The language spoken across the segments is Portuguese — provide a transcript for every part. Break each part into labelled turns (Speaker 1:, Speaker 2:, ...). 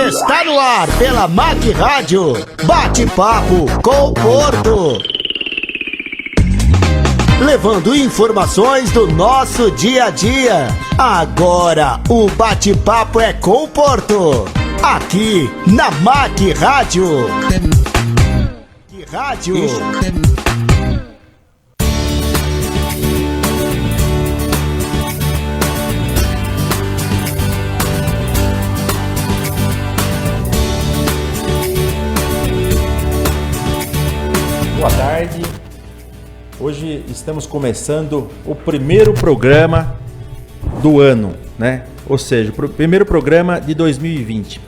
Speaker 1: Está no ar pela MAC Rádio, bate-papo com o Porto. Levando informações do nosso dia a dia. Agora o bate-papo é com o Porto. Aqui na MAC Rádio.
Speaker 2: Boa tarde. Hoje estamos começando o primeiro programa do ano, né? Ou seja, o primeiro programa de 2020.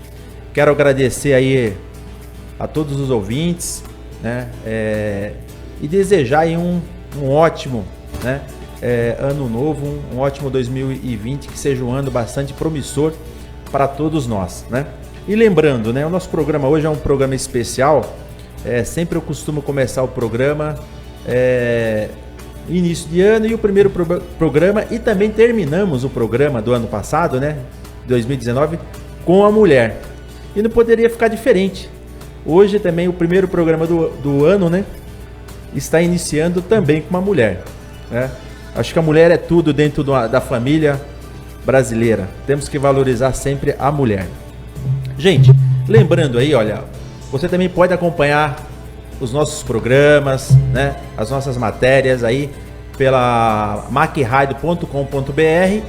Speaker 2: Quero agradecer aí a todos os ouvintes, né? E desejar aí um ótimo, né? Ano novo, um ótimo 2020, que seja um ano bastante promissor para todos nós, né? E lembrando, né? O nosso programa hoje é um programa especial. Sempre eu costumo começar o programa início de ano e o primeiro programa, e também terminamos o programa do ano passado, né, 2019, com a mulher. E não poderia ficar diferente. Hoje também o primeiro programa do ano, né, está iniciando também com uma mulher, né? Acho que a mulher é tudo dentro da família brasileira. Temos que valorizar sempre a mulher. Gente, lembrando aí, olha, você também pode acompanhar os nossos programas, né, as nossas matérias aí pela macradio.com.br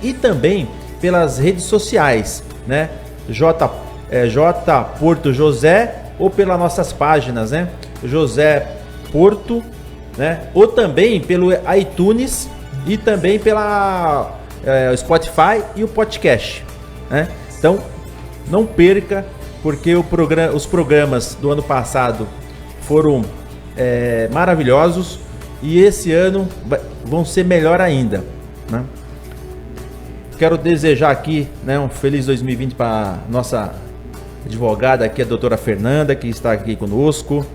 Speaker 2: e também pelas redes sociais, né, J Porto José, ou pelas nossas páginas, né, José Porto, né, ou também pelo iTunes e também pela Spotify e o podcast, né? Então não perca, porque os programas do ano passado foram maravilhosos e esse ano vão ser melhor ainda, né? Quero desejar aqui, né, um feliz 2020 para nossa advogada aqui, a doutora Fernanda, que está aqui conosco.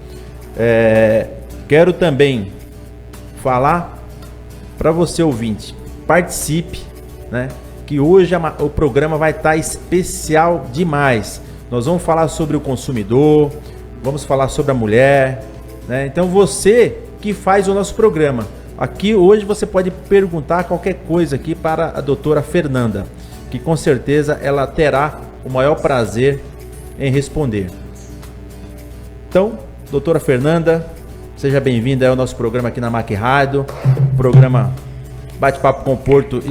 Speaker 2: Quero também falar para você, ouvinte, participe, né, que hoje o programa vai estar especial demais. Nós vamos falar sobre o consumidor, vamos falar sobre a mulher, né? Então você que faz o nosso programa, aqui hoje você pode perguntar qualquer coisa aqui para a doutora Fernanda, que com certeza ela terá o maior prazer em responder. Então, doutora Fernanda, seja bem-vinda ao nosso programa aqui na MAC Rádio. O programa Bate-Papo com o Porto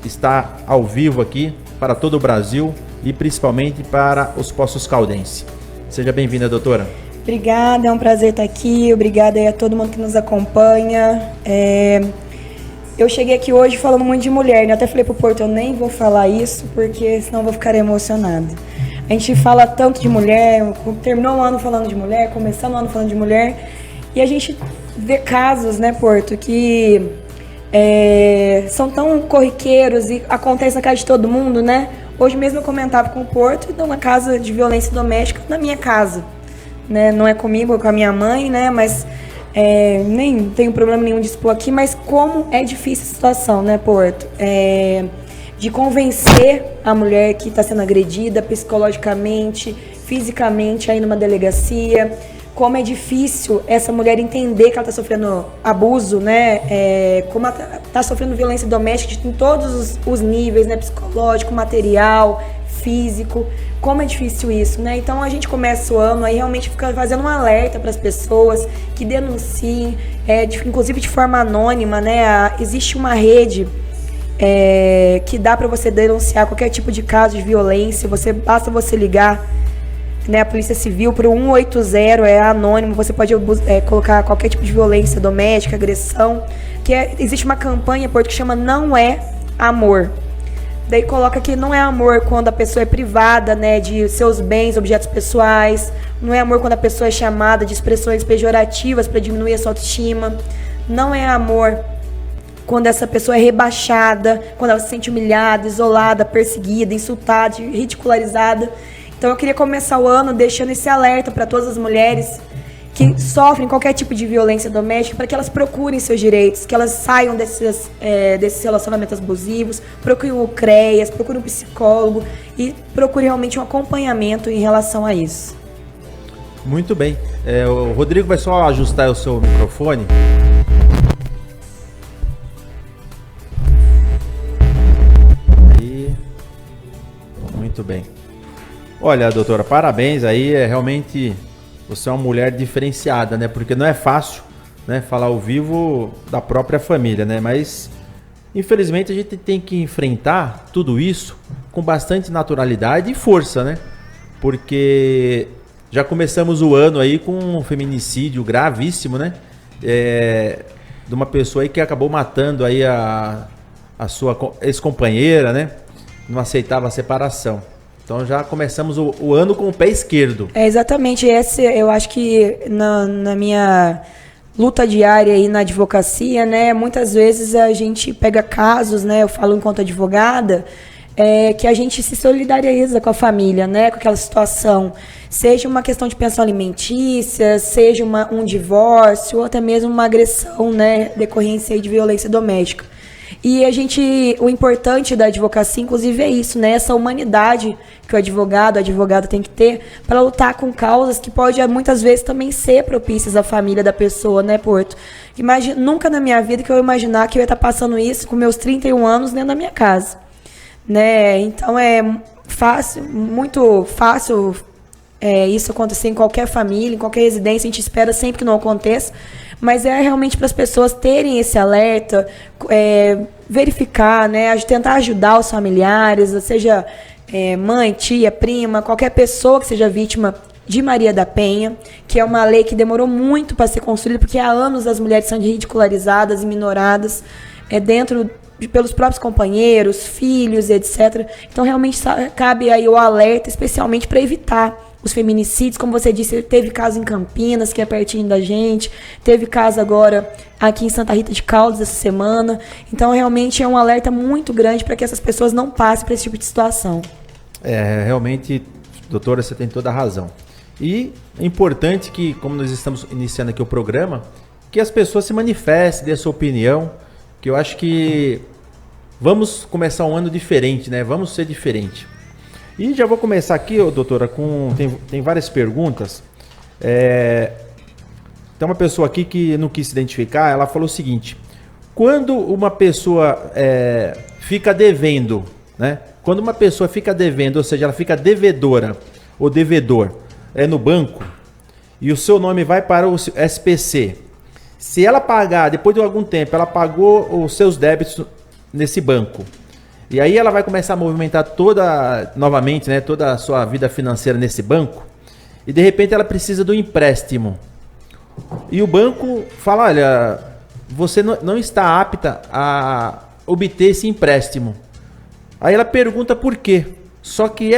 Speaker 2: está ao vivo aqui para todo o Brasil e principalmente para os Poços Caldense. Seja bem-vinda, doutora.
Speaker 3: Obrigada, é um prazer estar aqui. Obrigada aí a todo mundo que nos acompanha. Eu cheguei aqui hoje falando muito de mulher, né? Eu até falei pro Porto, eu nem vou falar isso, porque senão eu vou ficar emocionada. A gente fala tanto de mulher, terminou o ano falando de mulher, começando o ano falando de mulher, e a gente vê casos, né, Porto, que são tão corriqueiros e acontecem na casa de todo mundo, né? Hoje mesmo eu comentava com o Porto de uma casa de violência doméstica na minha casa, né? Não é comigo, é com a minha mãe, né? Mas nem tenho problema nenhum de expor aqui, mas como é difícil a situação, né, Porto? De convencer a mulher que está sendo agredida psicologicamente, fisicamente, aí numa delegacia. Como é difícil essa mulher entender que ela está sofrendo abuso, né? Como ela está sofrendo violência doméstica em todos os níveis, né? Psicológico, material, físico. Como é difícil isso, né? Então a gente começa o ano aí realmente fica fazendo um alerta para as pessoas que denunciem, inclusive de forma anônima, né? Existe uma rede que dá para você denunciar qualquer tipo de caso de violência. Basta você ligar, né, a Polícia Civil para o 180, é anônimo, você pode colocar qualquer tipo de violência doméstica, agressão, existe uma campanha, Porto, que chama Não É Amor. Daí coloca que não é amor quando a pessoa é privada, né, de seus bens, objetos pessoais, não é amor quando a pessoa é chamada de expressões pejorativas para diminuir a sua autoestima, não é amor quando essa pessoa é rebaixada, quando ela se sente humilhada, isolada, perseguida, insultada, ridicularizada. Então eu queria começar o ano deixando esse alerta para todas as mulheres que sofrem qualquer tipo de violência doméstica, para que elas procurem seus direitos, que elas saiam desses relacionamentos abusivos, procurem o CREAS, procurem um psicólogo e procurem realmente um acompanhamento em relação a isso.
Speaker 2: Muito bem. O Rodrigo vai só ajustar o seu microfone. Aí. Muito bem. Olha, doutora, parabéns aí. Realmente você é uma mulher diferenciada, né? Porque não é fácil, né, falar ao vivo da própria família, né? Mas infelizmente a gente tem que enfrentar tudo isso com bastante naturalidade e força, né? Porque já começamos o ano aí com um feminicídio gravíssimo, né? De uma pessoa aí que acabou matando aí a sua ex-companheira, né? Não aceitava a separação. Então já começamos o ano com o pé esquerdo.
Speaker 3: Exatamente. Eu acho que na minha luta diária aí na advocacia, né? Muitas vezes a gente pega casos, né? Eu falo enquanto advogada, que a gente se solidariza com a família, né? Com aquela situação. Seja uma questão de pensão alimentícia, seja um divórcio, ou até mesmo uma agressão, né? Decorrência aí de violência doméstica. E o importante da advocacia, inclusive, é isso, né? Essa humanidade que o advogado, a advogada tem que ter para lutar com causas que pode muitas vezes também ser propícias à família da pessoa, né, Porto? Nunca na minha vida que eu ia imaginar que eu ia estar passando isso com meus 31 anos dentro da minha casa, né? Então é fácil, muito fácil isso acontecer em qualquer família, em qualquer residência. A gente espera sempre que não aconteça, mas é realmente para as pessoas terem esse alerta, verificar, né, tentar ajudar os familiares, seja mãe, tia, prima, qualquer pessoa que seja vítima de Maria da Penha, que é uma lei que demorou muito para ser construída, porque há anos as mulheres são ridicularizadas e minoradas pelos próprios companheiros, filhos, etc. Então, realmente, cabe aí o alerta, especialmente para evitar os feminicídios. Como você disse, teve caso em Campinas, que é pertinho da gente, teve caso agora aqui em Santa Rita de Caldas essa semana. Então, realmente, é um alerta muito grande para que essas pessoas não passem por esse tipo de situação.
Speaker 2: Realmente, doutora, você tem toda a razão. E é importante que, como nós estamos iniciando aqui o programa, que as pessoas se manifestem, dê a sua opinião, que eu acho que vamos começar um ano diferente, né? Vamos ser diferente. E já vou começar aqui, doutora, tem várias perguntas. Tem uma pessoa aqui que não quis se identificar, ela falou o seguinte: quando uma pessoa fica devendo, né? Quando uma pessoa fica devendo, ou seja, ela fica devedora ou devedor no banco, e o seu nome vai para o SPC, se ela pagar, depois de algum tempo, ela pagou os seus débitos nesse banco, e aí ela vai começar a movimentar novamente, né, toda a sua vida financeira nesse banco, e de repente ela precisa do empréstimo. E o banco fala: olha, você não está apta a obter esse empréstimo. Aí ela pergunta por quê. Só que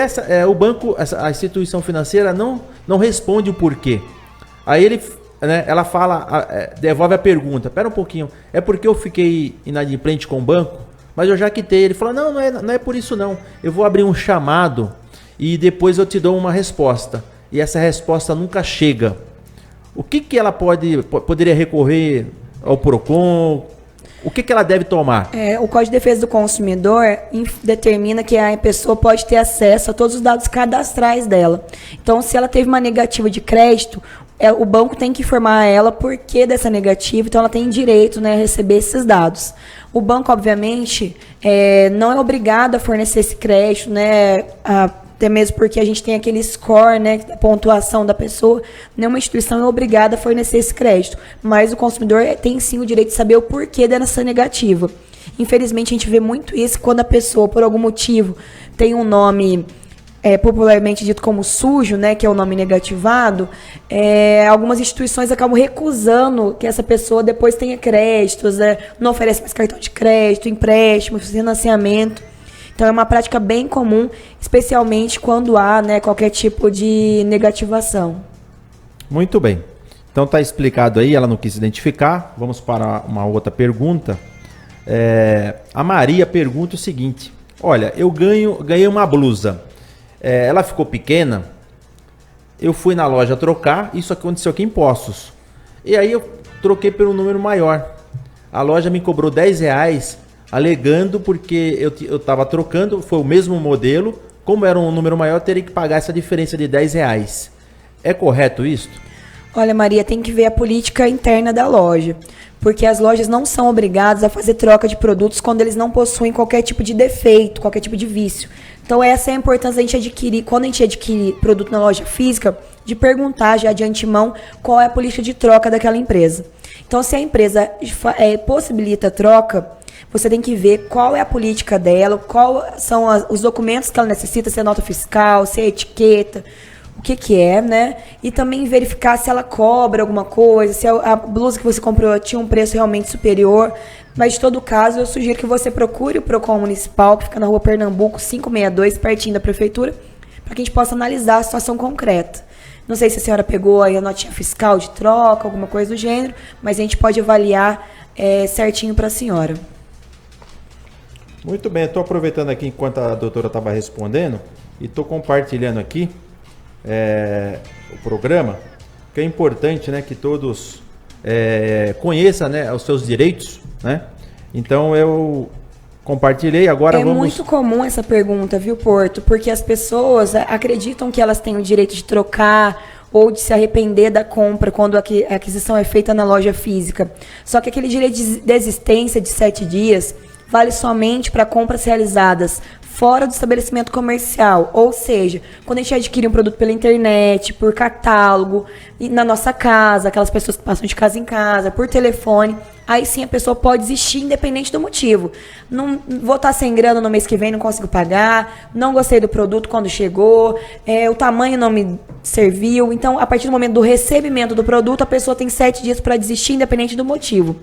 Speaker 2: o banco, a instituição financeira não responde o porquê. Aí ela fala, devolve a pergunta: pera um pouquinho, é porque eu fiquei inadimplente com o banco? Mas eu já quitei. Ele fala: não é por isso não. Eu vou abrir um chamado e depois eu te dou uma resposta. E essa resposta nunca chega. O que ela poderia recorrer ao PROCON? O que ela deve tomar? O Código de Defesa do Consumidor determina que a pessoa pode ter acesso a todos os dados cadastrais dela. Então, se ela teve uma negativa de crédito, o banco tem que informar ela por que dessa negativa, então ela tem direito, né, a receber esses dados. O banco, obviamente, não é obrigado a fornecer esse crédito, né, até mesmo porque a gente tem aquele score, né, da pontuação da pessoa. Nenhuma instituição é obrigada a fornecer esse crédito, mas o consumidor tem sim o direito de saber o porquê dessa negativa. Infelizmente, a gente vê muito isso quando a pessoa, por algum motivo, tem um nome popularmente dito como sujo, né, que é o nome negativado. Algumas instituições acabam recusando que essa pessoa depois tenha créditos, não oferece mais cartão de crédito, empréstimo, financiamento. Então é uma prática bem comum, especialmente quando há, né, qualquer tipo de negativação. Muito bem. Então está explicado aí, ela não quis identificar. Vamos para uma outra pergunta. A Maria pergunta o seguinte: olha, eu ganhei uma blusa. Ela ficou pequena eu fui na loja trocar, isso aconteceu aqui em Poços. E aí eu troquei por um número maior. A loja me cobrou R$10, alegando porque eu estava trocando, foi o mesmo modelo, como era um número maior, eu teria que pagar essa diferença de R$10. É correto isso?
Speaker 3: Olha, Maria, tem que ver a política interna da loja, porque as lojas não são obrigadas a fazer troca de produtos quando eles não possuem qualquer tipo de defeito, qualquer tipo de vício. Então essa é a importância da gente adquirir, quando a gente adquire produto na loja física, de perguntar já de antemão qual é a política de troca daquela empresa. Então se a empresa possibilita a troca, você tem que ver qual é a política dela, quais são os documentos que ela necessita, se é nota fiscal, se é etiqueta, o que é, né? E também verificar se ela cobra alguma coisa, se a blusa que você comprou tinha um preço realmente superior. Mas, de todo caso, eu sugiro que você procure o PROCON Municipal, que fica na rua Pernambuco, 562, pertinho da prefeitura, para que a gente possa analisar a situação concreta. Não sei se a senhora pegou aí a notinha fiscal de troca, alguma coisa do gênero, mas a gente pode avaliar certinho para a senhora.
Speaker 2: Muito bem, estou aproveitando aqui enquanto a doutora estava respondendo e estou compartilhando aqui o programa, que é importante, né, que todos conheçam, né, os seus direitos, né? Então eu compartilhei, agora vamos...
Speaker 3: É muito comum essa pergunta, viu, Porto? Porque as pessoas acreditam que elas têm o direito de trocar ou de se arrepender da compra quando a aquisição é feita na loja física. Só que aquele direito de desistência de 7 dias vale somente para compras realizadas fora do estabelecimento comercial, ou seja, quando a gente adquire um produto pela internet, por catálogo, na nossa casa, aquelas pessoas que passam de casa em casa, por telefone, aí sim a pessoa pode desistir independente do motivo. Não vou estar sem grana no mês que vem, não consigo pagar, não gostei do produto quando chegou, o tamanho não me serviu. Então, a partir do momento do recebimento do produto, a pessoa tem 7 dias para desistir independente do motivo.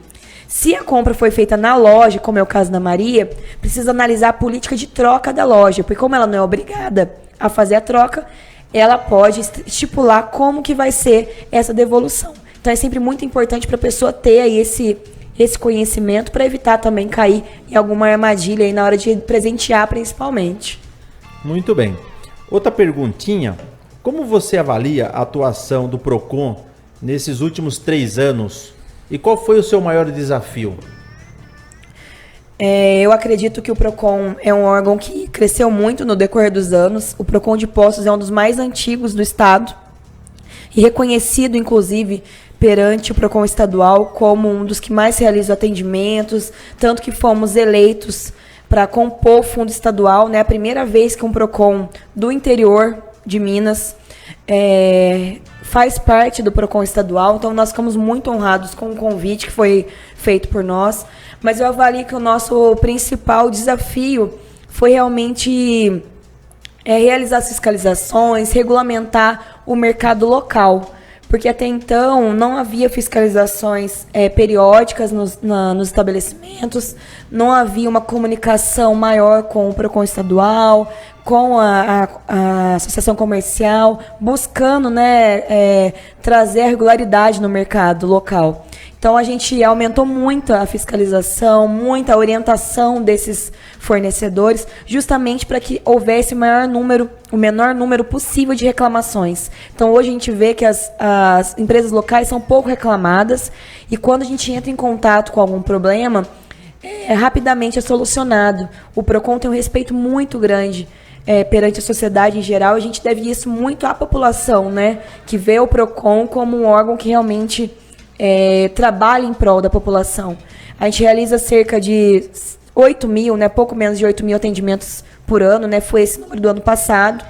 Speaker 3: Se a compra foi feita na loja, como é o caso da Maria, precisa analisar a política de troca da loja, porque como ela não é obrigada a fazer a troca, ela pode estipular como que vai ser essa devolução. Então é sempre muito importante para a pessoa ter aí esse conhecimento para evitar também cair em alguma armadilha aí na hora de presentear, principalmente.
Speaker 2: Muito bem. Outra perguntinha, como você avalia a atuação do PROCON nesses últimos 3 anos? E qual foi o seu maior desafio?
Speaker 3: Eu acredito que o PROCON é um órgão que cresceu muito no decorrer dos anos. O PROCON de Poços é um dos mais antigos do estado e reconhecido, inclusive, perante o PROCON estadual como um dos que mais realiza atendimentos, tanto que fomos eleitos para compor o fundo estadual, né? A primeira vez que um PROCON do interior de Minas faz parte do PROCON estadual, então nós ficamos muito honrados com o convite que foi feito por nós, mas eu avalio que o nosso principal desafio foi realmente realizar as fiscalizações, regulamentar o mercado local, porque até então não havia fiscalizações periódicas nos estabelecimentos, não havia uma comunicação maior com o PROCON estadual, com a associação comercial, buscando, né, trazer a regularidade no mercado local. Então a gente aumentou muito a fiscalização, muita orientação desses fornecedores, justamente para que houvesse o menor número possível de reclamações. Então hoje a gente vê que as empresas locais são pouco reclamadas e quando a gente entra em contato com algum problema, rapidamente é solucionado. O PROCON tem um respeito muito grande perante a sociedade em geral. A gente deve isso muito à população, né, que vê o PROCON como um órgão que realmente trabalha em prol da população. A gente realiza cerca de 8 mil, né, pouco menos de 8 mil atendimentos por ano, né, foi esse número do ano passado.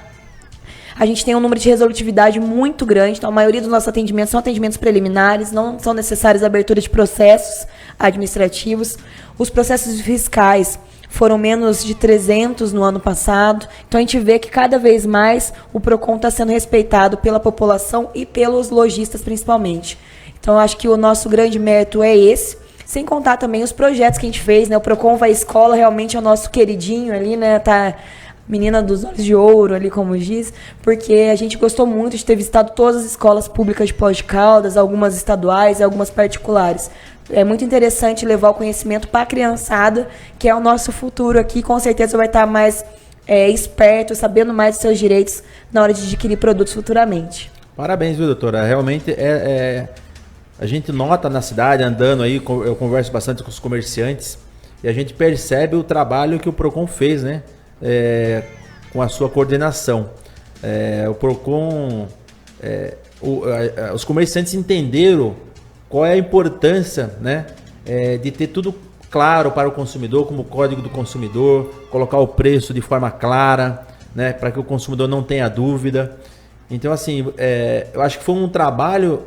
Speaker 3: A gente tem um número de resolutividade muito grande, então a maioria dos nossos atendimentos são atendimentos preliminares, não são necessárias a abertura de processos administrativos. Os processos fiscais foram menos de 300 no ano passado, então a gente vê que cada vez mais o PROCON está sendo respeitado pela população e pelos lojistas principalmente. Então, eu acho que o nosso grande mérito é esse, sem contar também os projetos que a gente fez, né? O PROCON Vai Escola realmente é o nosso queridinho ali, né? Tá menina dos olhos de ouro ali, como diz, porque a gente gostou muito de ter visitado todas as escolas públicas de Poços de Caldas, algumas estaduais e algumas particulares. É muito interessante levar o conhecimento para a criançada, que é o nosso futuro aqui, com certeza vai estar mais esperto, sabendo mais dos seus direitos na hora de adquirir produtos futuramente.
Speaker 2: Parabéns, viu, doutora? Realmente a gente nota na cidade, andando aí, eu converso bastante com os comerciantes, e a gente percebe o trabalho que o PROCON fez, né? Com a sua coordenação. O PROCON, os comerciantes entenderam qual é a importância, né, de ter tudo claro para o consumidor, como o Código do Consumidor, colocar o preço de forma clara, né, para que o consumidor não tenha dúvida. Então, assim, eu acho que foi um trabalho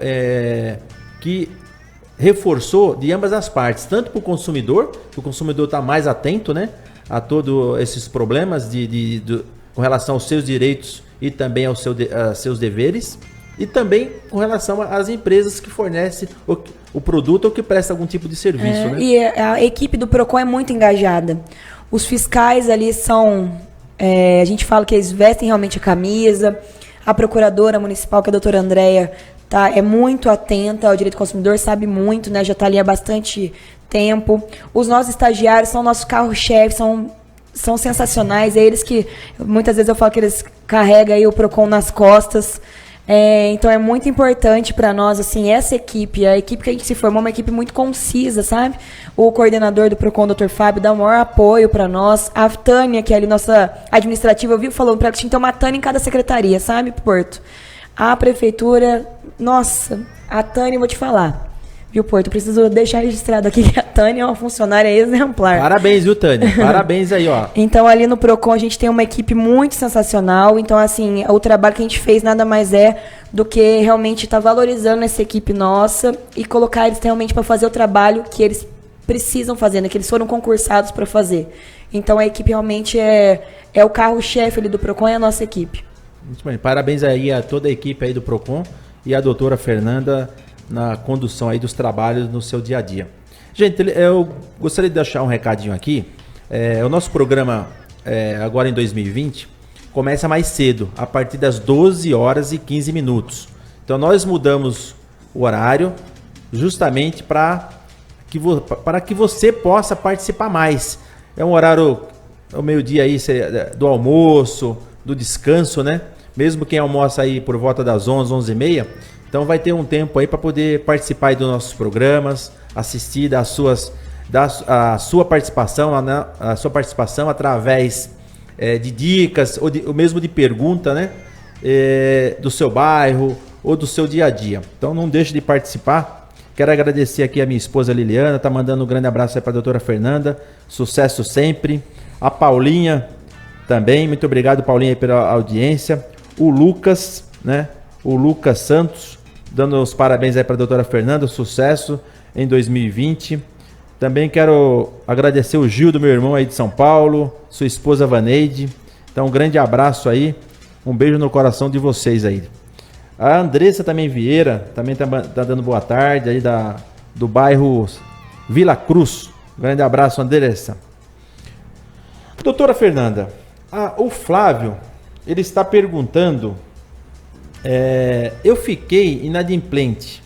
Speaker 2: que reforçou de ambas as partes, tanto para o consumidor, que o consumidor está mais atento, né, a todos esses problemas com relação aos seus direitos e também aos seus deveres, e também com relação às empresas que fornecem o produto ou que presta algum tipo de serviço. Né?
Speaker 3: E a equipe do PROCON é muito engajada. Os fiscais ali são... a gente fala que eles vestem realmente a camisa. A procuradora municipal, que é a doutora Andréia, é muito atenta ao direito do consumidor, sabe muito, né? Já está ali há bastante tempo. Os nossos estagiários são nossos carro-chefe, são sensacionais. É eles que, muitas vezes eu falo que eles carregam aí o PROCON nas costas. Então é muito importante para nós, assim, essa equipe, a equipe que a gente se formou, uma equipe muito concisa, sabe? O coordenador do PROCON, Dr. Fábio, dá o maior apoio para nós. A Tânia, que é ali nossa administrativa, eu vi falando para ela que tinha que ter uma Tânia em cada secretaria, sabe, Porto? A prefeitura, nossa, a Tânia, eu vou te falar. Viu, Porto? Preciso deixar registrado aqui que a Tânia é uma funcionária exemplar.
Speaker 2: Parabéns, viu, Tânia? Parabéns aí, ó.
Speaker 3: Então, ali no PROCON, a gente tem uma equipe muito sensacional. Então, assim, o trabalho que a gente fez nada mais do que realmente estar valorizando essa equipe nossa e colocar eles realmente para fazer o trabalho que eles precisam fazer, né? Que eles foram concursados para fazer. Então, a equipe realmente é o carro-chefe ali do PROCON, é a nossa equipe.
Speaker 2: Muito bem. Parabéns aí a toda a equipe aí do PROCON e a doutora Fernanda na condução aí dos trabalhos no seu dia a dia. Gente, eu gostaria de deixar um recadinho aqui. O nosso programa, agora em 2020, começa mais cedo, a partir das 12 horas e 15 minutos. Então, nós mudamos o horário justamente para que você possa participar mais. É um horário, ao meio-dia aí, do almoço, do descanso, né? Mesmo quem almoça aí por volta das 11, 11h30, então vai ter um tempo aí para poder participar aí dos nossos programas, assistir a sua participação através de dicas ou mesmo de pergunta, né? Do seu bairro ou do seu dia a dia. Então não deixe de participar. Quero agradecer aqui a minha esposa Liliana, tá mandando um grande abraço aí para a doutora Fernanda, sucesso sempre. A Paulinha também, muito obrigado, Paulinha, aí pela audiência. O Lucas, né? O Lucas Santos, dando os parabéns aí para a doutora Fernanda, sucesso em 2020. Também quero agradecer o Gil, do meu irmão aí de São Paulo, sua esposa Vaneide. Então, um grande abraço aí, um beijo no coração de vocês aí. A Andressa também Vieira, também tá dando boa tarde aí do bairro Vila Cruz. Um grande abraço, Andressa. Doutora Fernanda, o Flávio, ele está perguntando, eu fiquei inadimplente.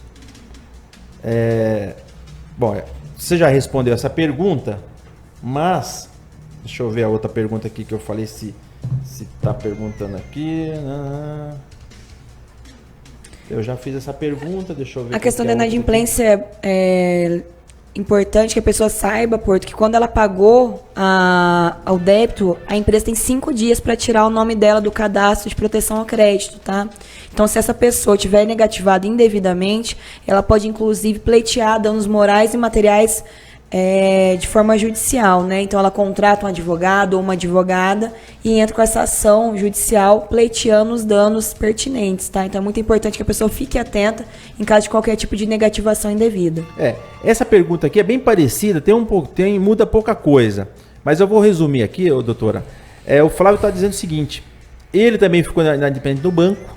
Speaker 2: Bom, você já respondeu essa pergunta, mas deixa eu ver a outra pergunta aqui que eu falei, se está perguntando aqui. Eu já fiz essa pergunta, deixa eu ver.
Speaker 3: A questão da inadimplência é importante que a pessoa saiba, Porto, que quando ela pagou o débito, a empresa tem 5 dias para tirar o nome dela do cadastro de proteção ao crédito, tá? Então, se essa pessoa tiver negativada indevidamente, ela pode, inclusive, pleitear danos morais e materiais de forma judicial, né? Então, ela contrata um advogado ou uma advogada e entra com essa ação judicial pleiteando os danos pertinentes, tá? Então, é muito importante que a pessoa fique atenta em caso de qualquer tipo de negativação indevida.
Speaker 2: Essa pergunta aqui é bem parecida, muda pouca coisa, mas eu vou resumir aqui, doutora. O Flávio está dizendo o seguinte, ele também ficou inadimplente do banco,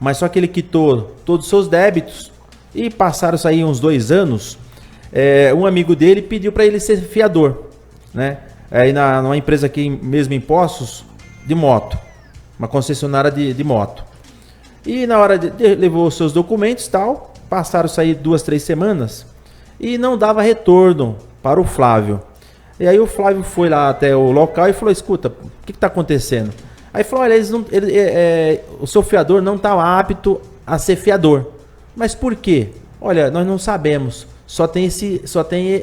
Speaker 2: mas só que ele quitou todos os seus débitos e passaram-se aí uns 2 anos. Um amigo dele pediu para ele ser fiador, né? Aí numa empresa aqui mesmo em Poços, de moto, uma concessionária de moto. E na hora levou os seus documentos e tal, passaram-se aí 2, 3 semanas e não dava retorno para o Flávio. E aí o Flávio foi lá até o local e falou, escuta, o que está acontecendo? Aí falou, olha, o seu fiador não está apto a ser fiador. Mas por quê? Olha, nós não sabemos, só tem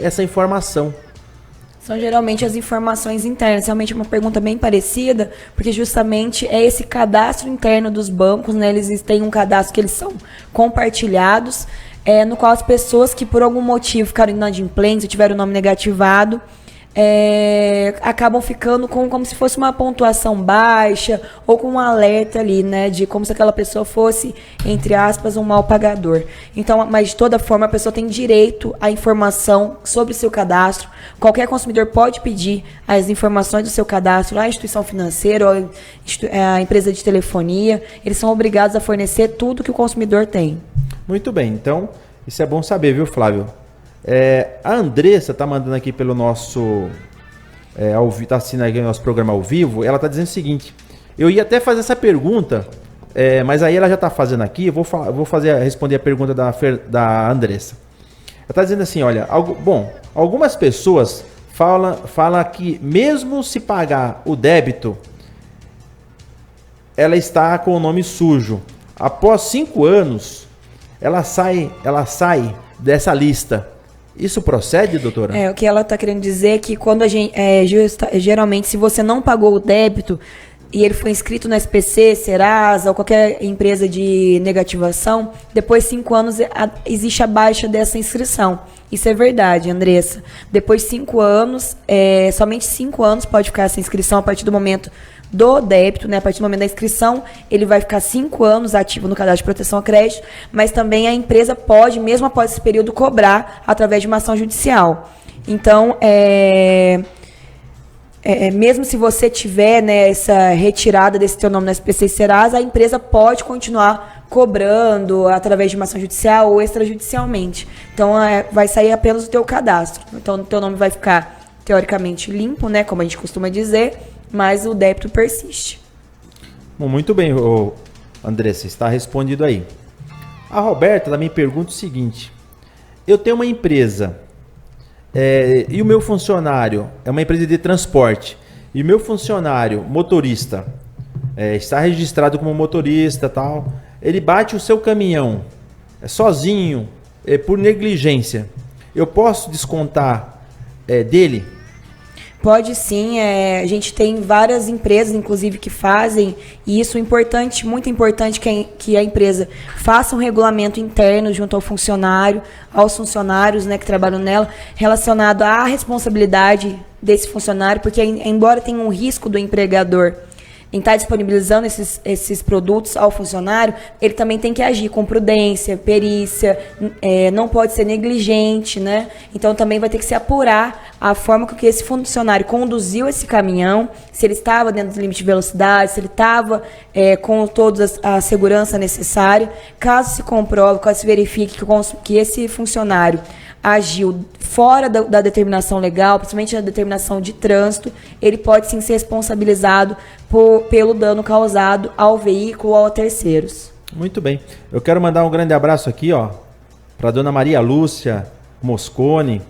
Speaker 2: essa informação.
Speaker 3: São geralmente as informações internas. Realmente é uma pergunta bem parecida, porque justamente é esse cadastro interno dos bancos, né? Eles têm um cadastro que eles são compartilhados, no qual as pessoas que por algum motivo ficaram inadimplentes ou tiveram o nome negativado, acabam ficando como se fosse uma pontuação baixa ou com um alerta ali, né, de como se aquela pessoa fosse, entre aspas, um mal pagador. Então, mas de toda forma a pessoa tem direito à informação sobre o seu cadastro. Qualquer consumidor pode pedir as informações do seu cadastro à instituição financeira ou à empresa de telefonia. Eles são obrigados a fornecer tudo que o consumidor tem.
Speaker 2: Muito bem, então isso é bom saber, viu, Flávio? A Andressa está mandando aqui pelo nosso... está assinando aqui o nosso programa ao vivo. Ela está dizendo o seguinte: eu ia até fazer essa pergunta, mas aí ela já está fazendo aqui. Eu vou responder a pergunta da Andressa. Ela está dizendo assim: olha, algumas pessoas falam que mesmo se pagar o débito, ela está com o nome sujo. Após 5 anos, ela sai dessa lista. Isso procede, doutora?
Speaker 3: O que ela está querendo dizer é que quando a gente, geralmente, se você não pagou o débito e ele foi inscrito no SPC, Serasa ou qualquer empresa de negativação, depois de 5 anos existe a baixa dessa inscrição. Isso é verdade, Andressa. Depois de 5 anos, somente 5 anos pode ficar essa inscrição a partir do momento do débito, né? A partir do momento da inscrição, ele vai ficar 5 anos ativo no cadastro de proteção a crédito, mas também a empresa pode, mesmo após esse período, cobrar através de uma ação judicial. Então, mesmo se você tiver, né, essa retirada desse teu nome no SPC Serasa, a empresa pode continuar cobrando através de uma ação judicial ou extrajudicialmente. Então, vai sair apenas o teu cadastro. Então, o teu nome vai ficar, teoricamente, limpo, né, como a gente costuma dizer, mas o débito persiste.
Speaker 2: Bom, muito bem, Andressa, está respondido aí. A Roberta também pergunta o seguinte: eu tenho uma empresa e o meu funcionário é uma empresa de transporte e o meu funcionário motorista está registrado como motorista, tal. Ele bate o seu caminhão sozinho por negligência. Eu posso descontar dele?
Speaker 3: Pode sim, a gente tem várias empresas, inclusive, que fazem, e isso é importante, muito importante que a empresa faça um regulamento interno junto ao funcionário, aos funcionários, né, que trabalham nela, relacionado à responsabilidade desse funcionário, porque embora tenha um risco do empregador em estar disponibilizando esses produtos ao funcionário, ele também tem que agir com prudência, perícia, não pode ser negligente, né? Então também vai ter que se apurar a forma com que esse funcionário conduziu esse caminhão, se ele estava dentro do limite de velocidade, se ele estava com toda a segurança necessária. Caso se comprove, caso se verifique que esse funcionário agiu fora da determinação legal, principalmente na determinação de trânsito, ele pode sim ser responsabilizado pelo dano causado ao veículo ou a terceiros.
Speaker 2: Muito bem. Eu quero mandar um grande abraço aqui, para dona Maria Lúcia Moscone,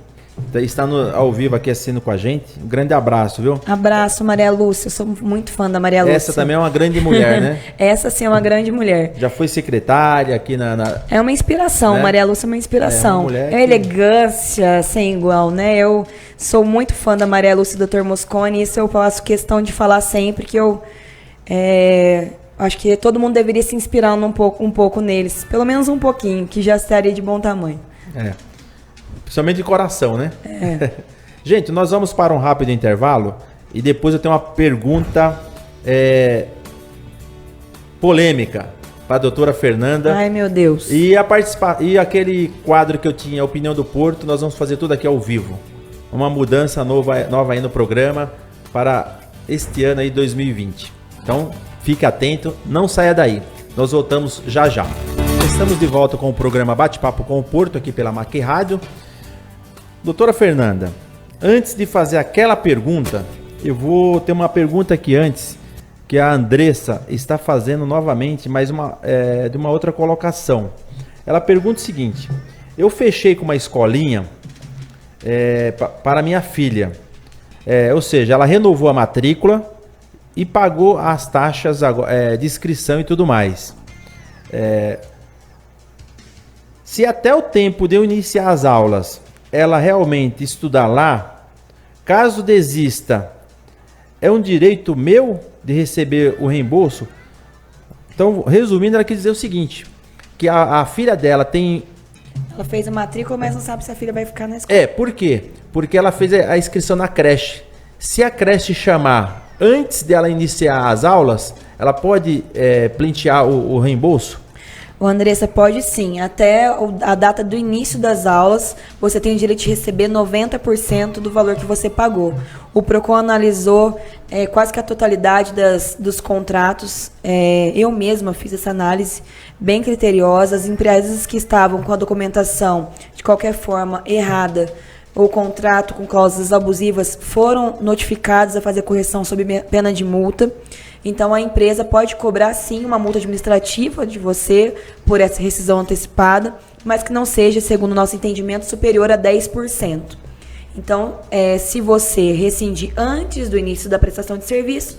Speaker 2: está ao vivo aqui assistindo com a gente. Um grande abraço, viu?
Speaker 3: Abraço, Maria Lúcia. Eu sou muito fã da Maria Lúcia.
Speaker 2: Essa também é uma grande mulher, né?
Speaker 3: Essa sim é uma grande mulher.
Speaker 2: Já foi secretária aqui na...
Speaker 3: É uma inspiração, né? Maria Lúcia é uma inspiração.
Speaker 2: Uma
Speaker 3: elegância sem igual, né? Eu sou muito fã da Maria Lúcia e do Dr. Moscone, e isso eu faço questão de falar sempre, que eu acho que todo mundo deveria se inspirar um pouco neles. Pelo menos um pouquinho, que já estaria de bom tamanho.
Speaker 2: Principalmente de coração, né? Gente, nós vamos para um rápido intervalo e depois eu tenho uma pergunta polêmica para a doutora Fernanda.
Speaker 3: Ai, meu Deus.
Speaker 2: E aquele quadro que eu tinha, a Opinião do Porto, nós vamos fazer tudo aqui ao vivo. Uma mudança nova aí no programa para este ano aí, 2020. Então, fique atento, não saia daí. Nós voltamos já já. Estamos de volta com o programa Bate-Papo com o Porto, aqui pela MAC Rádio. Doutora Fernanda, antes de fazer aquela pergunta, eu vou ter uma pergunta aqui antes, que a Andressa está fazendo novamente, mas de uma outra colocação. Ela pergunta o seguinte: eu fechei com uma escolinha para minha filha, Ou seja, ela renovou a matrícula e pagou as taxas de inscrição e tudo mais. Se até o tempo de eu iniciar as aulas, ela realmente estudar lá, caso desista, é um direito meu de receber o reembolso? Então, resumindo, ela quis dizer o seguinte, que a filha dela tem...
Speaker 3: Ela fez a matrícula, mas não sabe se a filha vai ficar na escola.
Speaker 2: Por quê? Porque ela fez a inscrição na creche. Se a creche chamar antes dela iniciar as aulas, ela pode pleitear o reembolso?
Speaker 3: Andressa, pode sim. Até a data do início das aulas, você tem o direito de receber 90% do valor que você pagou. O PROCON analisou quase que a totalidade dos contratos. Eu mesma fiz essa análise bem criteriosa. As empresas que estavam com a documentação de qualquer forma errada, ou contrato com cláusulas abusivas, foram notificadas a fazer correção sob pena de multa. Então, a empresa pode cobrar, sim, uma multa administrativa de você por essa rescisão antecipada, mas que não seja, segundo o nosso entendimento, superior a 10%. Então, se você rescindir antes do início da prestação de serviço,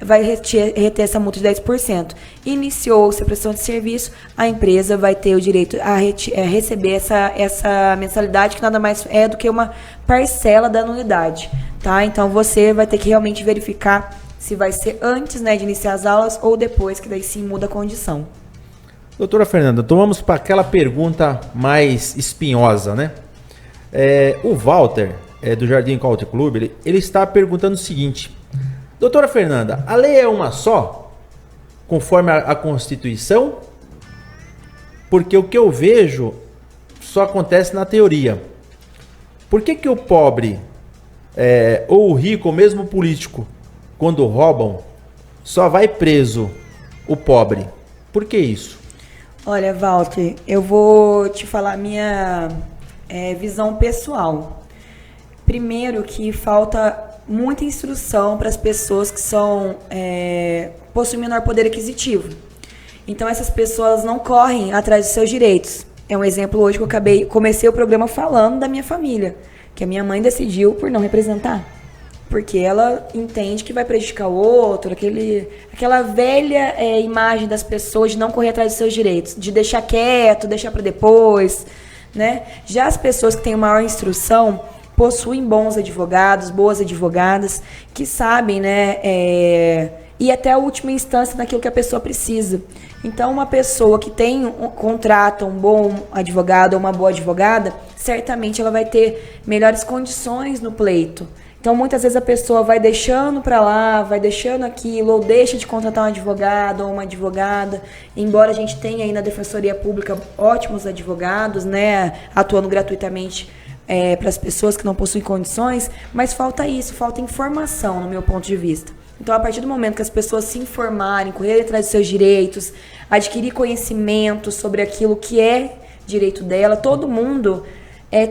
Speaker 3: vai reter essa multa de 10%. Iniciou-se a prestação de serviço, a empresa vai ter o direito a receber essa mensalidade, que nada mais é do que uma parcela da anuidade. Tá? Então, você vai ter que realmente verificar se vai ser antes, de iniciar as aulas ou depois, que daí sim muda a condição.
Speaker 2: Doutora Fernanda, então vamos para aquela pergunta mais espinhosa, né? O Walter, do Jardim Country Club, ele está perguntando o seguinte: doutora Fernanda, a lei é uma só, conforme a Constituição? Porque o que eu vejo só acontece na teoria. Por que o pobre, ou o rico, ou mesmo o político, quando roubam, só vai preso o pobre? Por que isso?
Speaker 3: Olha, Walter, eu vou te falar a minha visão pessoal. Primeiro, que falta muita instrução para as pessoas que possuem menor poder aquisitivo. Então, essas pessoas não correm atrás dos seus direitos. É um exemplo hoje que eu comecei o programa falando da minha família, que a minha mãe decidiu por não representar. Porque ela entende que vai prejudicar o outro, aquela velha imagem das pessoas de não correr atrás dos seus direitos, de deixar quieto, deixar para depois, né? Já as pessoas que têm maior instrução possuem bons advogados, boas advogadas, que sabem, ir até a última instância naquilo que a pessoa precisa. Então, uma pessoa que contrata um bom advogado ou uma boa advogada, certamente ela vai ter melhores condições no pleito. Então, muitas vezes a pessoa vai deixando para lá, vai deixando aquilo, ou deixa de contratar um advogado ou uma advogada, embora a gente tenha aí na Defensoria Pública ótimos advogados, atuando gratuitamente para as pessoas que não possuem condições, mas falta isso, falta informação, no meu ponto de vista. Então, a partir do momento que as pessoas se informarem, correrem atrás dos seus direitos, adquirir conhecimento sobre aquilo que é direito dela, todo mundo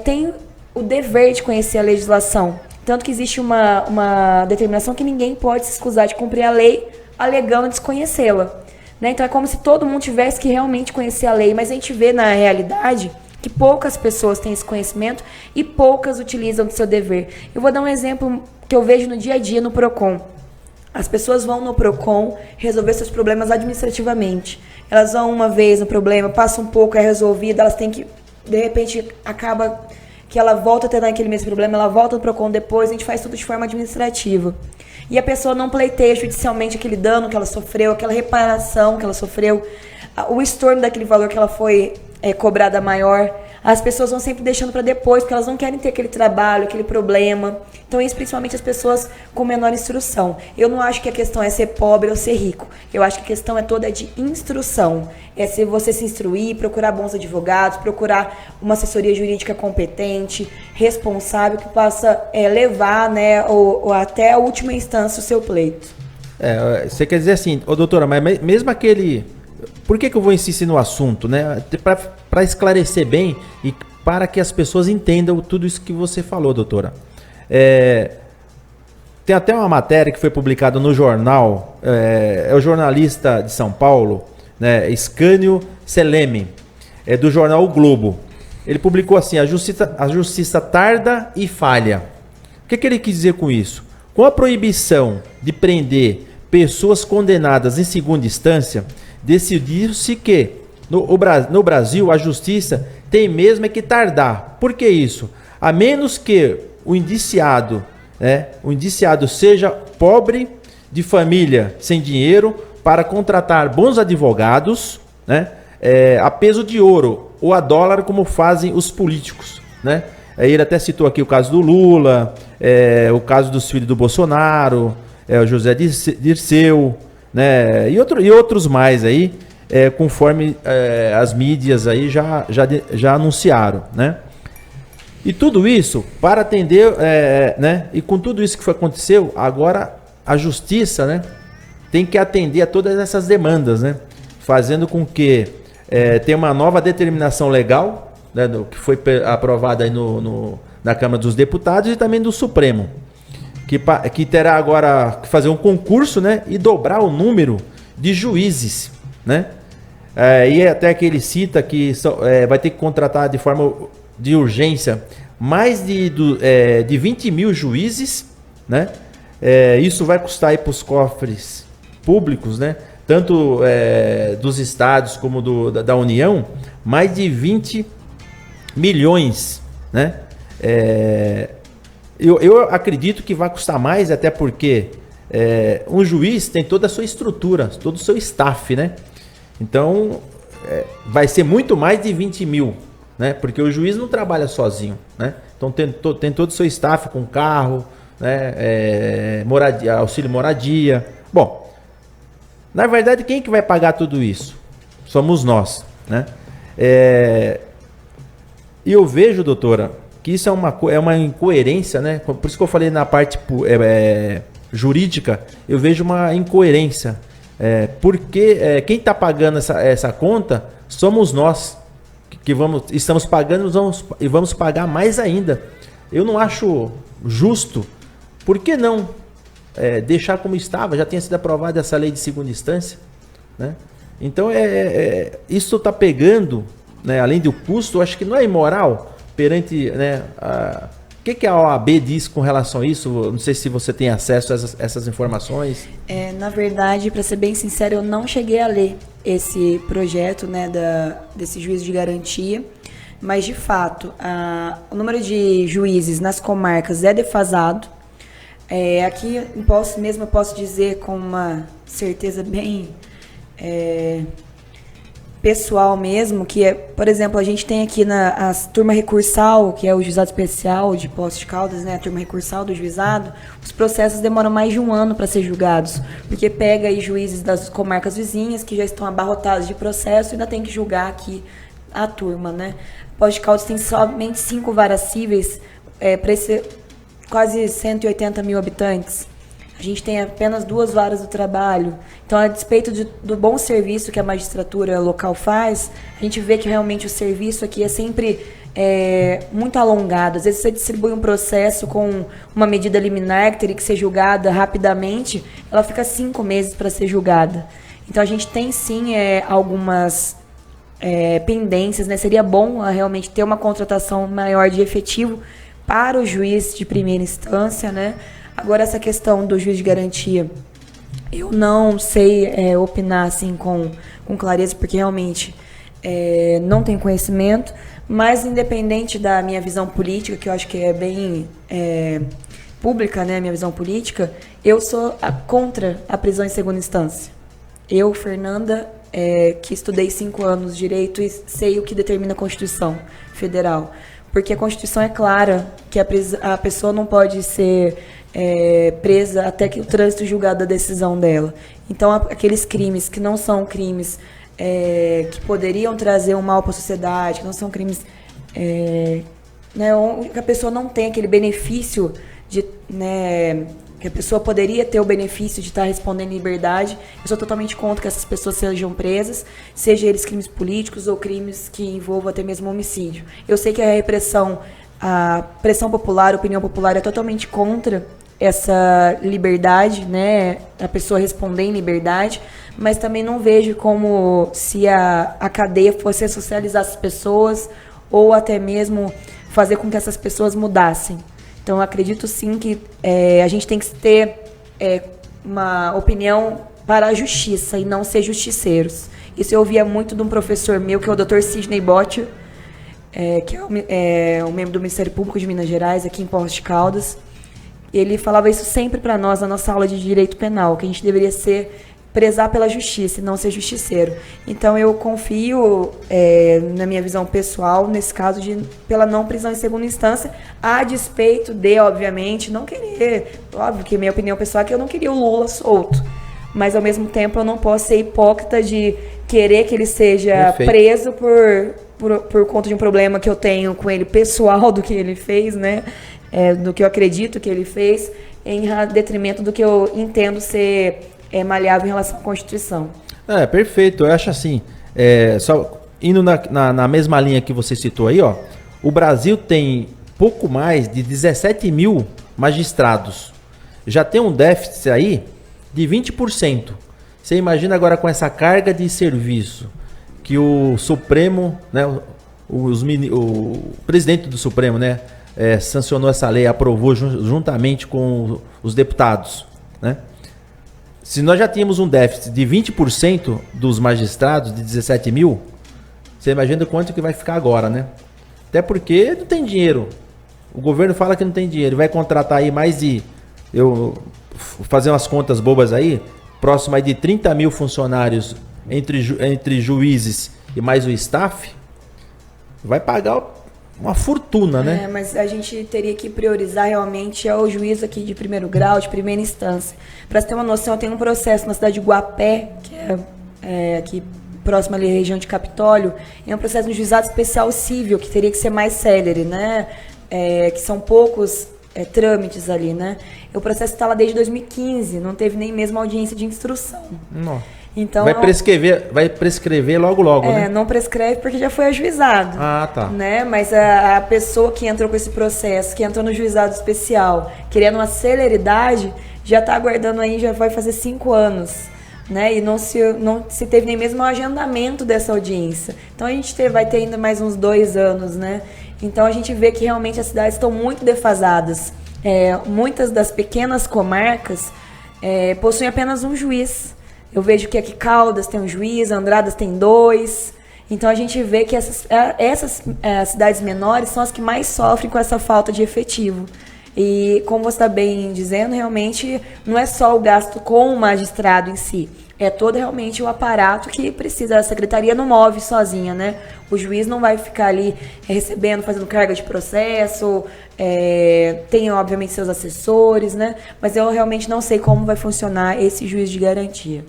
Speaker 3: tem o dever de conhecer a legislação. Tanto que existe uma determinação que ninguém pode se excusar de cumprir a lei alegando desconhecê-la. Então, é como se todo mundo tivesse que realmente conhecer a lei, mas a gente vê na realidade que poucas pessoas têm esse conhecimento e poucas utilizam do seu dever. Eu vou dar um exemplo que eu vejo no dia a dia no PROCON. As pessoas vão no PROCON resolver seus problemas administrativamente. Elas vão uma vez no problema, passa um pouco, é resolvido, elas têm que, de repente, acaba que ela volta a ter aquele mesmo problema, ela volta no PROCON depois, a gente faz tudo de forma administrativa. E a pessoa não pleiteia judicialmente aquele dano que ela sofreu, aquela reparação que ela sofreu, o estorno daquele valor que ela foi cobrada maior. As pessoas vão sempre deixando para depois, porque elas não querem ter aquele trabalho, aquele problema. Então, isso principalmente as pessoas com menor instrução. Eu não acho que a questão é ser pobre ou ser rico. Eu acho que a questão é toda de instrução. É se você se instruir, procurar bons advogados, procurar uma assessoria jurídica competente, responsável, que possa levar, ou até a última instância o seu pleito.
Speaker 2: Você quer dizer assim, doutora, mas mesmo aquele... Por que eu vou insistir no assunto, Para esclarecer bem e para que as pessoas entendam tudo isso que você falou, doutora. Tem até uma matéria que foi publicada no jornal, o jornalista de São Paulo, Scânio Seleme, do jornal O Globo. Ele publicou assim: a justiça tarda e falha. O que ele quis dizer com isso? Com a proibição de prender pessoas condenadas em segunda instância, decidiu-se que no Brasil a justiça tem mesmo que tardar. Por que isso? A menos que o indiciado seja pobre, de família sem dinheiro, para contratar bons advogados, né, a peso de ouro ou a dólar, como fazem os políticos, né? Ele até citou aqui o caso do Lula, o caso dos filhos do Bolsonaro, o José Dirceu, né, e outros mais aí, conforme as mídias aí já anunciaram, né? E tudo isso para atender, né? E com tudo isso que aconteceu, agora a justiça, né, tem que atender a todas essas demandas, né? Fazendo com que tenha uma nova determinação legal, né, que foi aprovada aí na Câmara dos Deputados e também do Supremo, que terá agora que fazer um concurso, né, e dobrar o número de juízes, né? E até que ele cita que vai ter que contratar de forma de urgência mais de 20 mil juízes, né? Isso vai custar aí para os cofres públicos, né, tanto dos estados como da União, mais de 20 milhões, né? Eu acredito que vai custar mais, até porque um juiz tem toda a sua estrutura, todo o seu staff, né? Então vai ser muito mais de 20 mil, né? Porque o juiz não trabalha sozinho, né? Então tem todo o seu staff com carro, né? Auxílio moradia. Bom, na verdade, quem que vai pagar tudo isso? Somos nós, né? E eu vejo, doutora, que isso é uma incoerência, né? Por isso que eu falei na parte jurídica, eu vejo uma incoerência. Porque quem está pagando essa conta somos nós, que estamos pagando e vamos pagar mais ainda. Eu não acho justo. Por que não deixar como estava? Já tinha sido aprovada essa lei de segunda instância, né? Então, isso está pegando, né, além do custo, eu acho que não é imoral perante, né, o que a OAB diz com relação a isso? Não sei se você tem acesso a essas informações.
Speaker 3: Na verdade, para ser bem sincero, eu não cheguei a ler esse projeto, né, desse juízo de garantia, mas de fato, o número de juízes nas comarcas é defasado. Aqui eu posso dizer com uma certeza bem pessoal mesmo, que por exemplo, a gente tem aqui a turma recursal, que é o juizado especial de Poços de Caldas, né, a turma recursal do juizado, os processos demoram mais de um ano para ser julgados, porque pega aí juízes das comarcas vizinhas que já estão abarrotados de processo e ainda tem que julgar aqui a turma, né? Poços de Caldas tem somente 5 varas cíveis para esse quase 180 mil habitantes. A gente tem apenas 2 varas do trabalho. Então, a despeito do bom serviço que a magistratura local faz, a gente vê que realmente o serviço aqui é sempre muito alongado. Às vezes você distribui um processo com uma medida liminar que teria que ser julgada rapidamente, ela fica 5 meses para ser julgada. Então, a gente tem sim algumas pendências, né? Seria bom realmente ter uma contratação maior de efetivo para o juiz de primeira instância, né? Agora, essa questão do juiz de garantia, eu não sei opinar assim com clareza, porque realmente não tenho conhecimento, mas independente da minha visão política, que eu acho que é bem pública, né, a minha visão política, eu sou contra a prisão em segunda instância. Eu, Fernanda, que estudei 5 anos de direito e sei o que determina a Constituição Federal, porque a Constituição é clara que a pessoa não pode ser presa até que o trânsito julgado a decisão dela. Então, aqueles crimes que não são crimes que poderiam trazer um mal para a sociedade, que não são crimes né, que a pessoa não tem aquele benefício que a pessoa poderia ter o benefício de estar respondendo em liberdade. Eu sou totalmente contra que essas pessoas sejam presas, seja eles crimes políticos ou crimes que envolvam até mesmo homicídio. Eu sei que a pressão popular, a opinião popular é totalmente contra essa liberdade, né, a pessoa responder em liberdade, mas também não vejo como se a cadeia fosse socializar as pessoas ou até mesmo fazer com que essas pessoas mudassem. Então, eu acredito sim que a gente tem que ter uma opinião para a justiça e não ser justiceiros. Isso eu ouvia muito de um professor meu, que é o Dr. Sidney Botcher, que é um membro do Ministério Público de Minas Gerais, aqui em Poços de Caldas. Ele falava isso sempre para nós, na nossa aula de Direito Penal, que a gente deveria prezar pela justiça e não ser justiceiro. Então, eu confio, na minha visão pessoal, nesse caso, pela não prisão em segunda instância, a despeito de, obviamente, não querer... Óbvio que minha opinião pessoal é que eu não queria o Lula solto. Mas, ao mesmo tempo, eu não posso ser hipócrita de querer que ele seja preso por conta de um problema que eu tenho com ele pessoal, do que ele fez, né? Do que eu acredito que ele fez, em detrimento do que eu entendo ser... maleável em relação à Constituição.
Speaker 2: Perfeito. Eu acho assim, só indo na mesma linha que você citou aí, ó, o Brasil tem pouco mais de 17 mil magistrados. Já tem um déficit aí de 20%. Você imagina agora com essa carga de serviço que o Supremo, né, o presidente do Supremo, né, sancionou essa lei, aprovou juntamente com os deputados, né? Se nós já tínhamos um déficit de 20% dos magistrados, de 17 mil, você imagina quanto que vai ficar agora, né? Até porque não tem dinheiro. O governo fala que não tem dinheiro. Vai contratar aí mais de... Eu vou fazer umas contas bobas aí. Próximo aí de 30 mil funcionários entre juízes e mais o staff. Vai pagar uma fortuna, né? Mas
Speaker 3: a gente teria que priorizar realmente o juiz aqui de primeiro grau, de primeira instância. Para você ter uma noção, eu tenho um processo na cidade de Guapé, que é aqui próximo ali à região de Capitólio, é um processo no juizado especial civil, que teria que ser mais célere, né? Que são poucos trâmites ali, né? O processo está lá desde 2015, não teve nem mesmo audiência de instrução.
Speaker 2: Nossa.
Speaker 3: Então,
Speaker 2: vai prescrever logo, né?
Speaker 3: Não prescreve porque já foi ajuizado.
Speaker 2: Ah, tá.
Speaker 3: Né? Mas a pessoa que entrou com esse processo, que entrou no juizado especial, querendo uma celeridade, já está aguardando aí, já vai fazer 5 anos. Né? E não se teve nem mesmo o agendamento dessa audiência. Então, a gente vai ter ainda mais uns 2 anos, né? Então, a gente vê que realmente as cidades estão muito defasadas. Muitas das pequenas comarcas possuem apenas um juiz. Eu vejo que aqui Caldas tem um juiz, Andradas tem 2. Então a gente vê que essas cidades menores são as que mais sofrem com essa falta de efetivo. E como você está bem dizendo, realmente não é só o gasto com o magistrado em si. É todo realmente o aparato que precisa. A secretaria não move sozinha, né? O juiz não vai ficar ali recebendo, fazendo carga de processo. Tem, obviamente, seus assessores, né? Mas eu realmente não sei como vai funcionar esse juiz de garantia.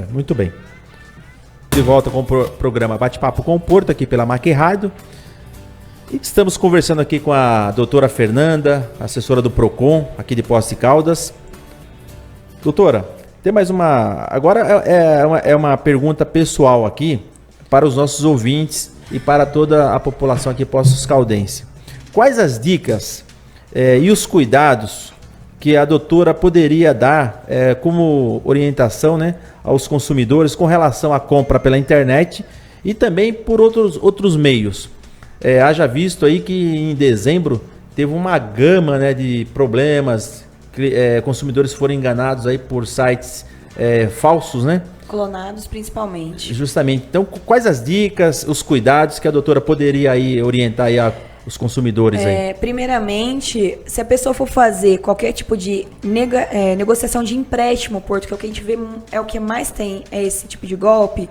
Speaker 2: Muito bem. De volta com o programa Bate-Papo com o Porto, aqui pela MAC Rádio. E estamos conversando aqui com a doutora Fernanda, assessora do PROCON, aqui de Poços de Caldas. Doutora, tem mais uma... Agora é uma pergunta pessoal aqui para os nossos ouvintes e para toda a população aqui Poços Caldense. Quais as dicas e os cuidados que a doutora poderia dar como orientação, né, aos consumidores com relação à compra pela internet e também por outros meios? Haja visto aí que em dezembro teve uma gama, né, de problemas, consumidores foram enganados aí por sites falsos, né?
Speaker 3: Clonados principalmente.
Speaker 2: Justamente. Então, quais as dicas, os cuidados que a doutora poderia aí orientar aí os consumidores aí?
Speaker 3: Primeiramente, se a pessoa for fazer qualquer tipo de negociação de empréstimo, Porto, que é o que a gente vê, é o que mais tem, esse tipo de golpe,